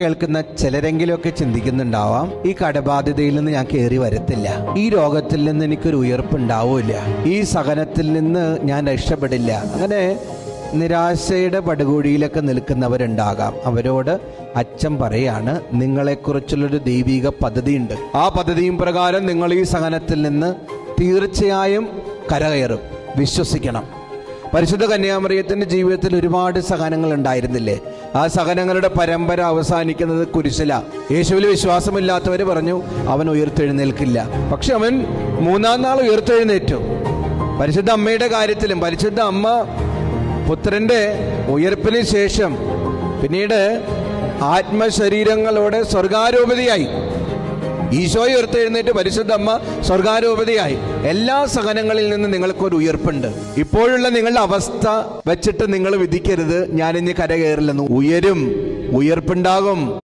കേൾക്കുന്ന ചിലരെങ്കിലുമൊക്കെ ചിന്തിക്കുന്നുണ്ടാവാം, ഈ കടബാധ്യതയിൽ നിന്ന് ഞാൻ കയറി വരത്തില്ല, ഈ രോഗത്തിൽ നിന്ന് എനിക്കൊരു ഉയർപ്പുണ്ടാവില്ല, ഈ സഹനത്തിൽ നിന്ന് ഞാൻ രക്ഷപ്പെടില്ല. അങ്ങനെ നിരാശയുടെ പടുകുഴിയിലൊക്കെ നിൽക്കുന്നവരുണ്ടാകാം. അവരോട് അച്ഛൻ പറയാണ്, നിങ്ങളെക്കുറിച്ചുള്ളൊരു ദൈവിക പദ്ധതിയുണ്ട്. ആ പദ്ധതിയും പ്രകാരം നിങ്ങൾ ഈ സഹനത്തിൽ നിന്ന് തീർച്ചയായും കരകയറും. വിശ്വസിക്കണം. പരിശുദ്ധ കന്യാമറിയത്തിന്റെ ജീവിതത്തിൽ ഒരുപാട് സഹനങ്ങൾ ഉണ്ടായിരുന്നില്ലേ? ആ സഹനങ്ങളുടെ പരമ്പര അവസാനിക്കുന്നത് കുരിശില. യേശുവിൽ വിശ്വാസമില്ലാത്തവർ പറഞ്ഞു അവൻ ഉയർത്തെഴുന്നേൽക്കില്ല. പക്ഷെ അവൻ 3-ാം നാൾ ഉയർത്തെഴുന്നേറ്റു. പരിശുദ്ധ അമ്മയുടെ കാര്യത്തിലും പരിശുദ്ധ അമ്മ പുത്രന്റെ ഉയർപ്പിന് ശേഷം പിന്നീട് ആത്മശരീരങ്ങളോടെ സ്വർഗാരോപതിയായി. ഈശോയെ ഉയർത്തെഴുന്നേറ്റ് പരിശുദ്ധ അമ്മ സ്വർഗാരോപതിയായി. എല്ലാ സഹനങ്ങളിൽ നിന്നും നിങ്ങൾക്കൊരു ഉയർപ്പുണ്ട്. ഇപ്പോഴുള്ള നിങ്ങളുടെ അവസ്ഥ വെച്ചിട്ട് നിങ്ങൾ വിധിക്കരുത് ഞാനിനി കരകയറില്ലെന്ന്. ഉയർപ്പുണ്ടാകും.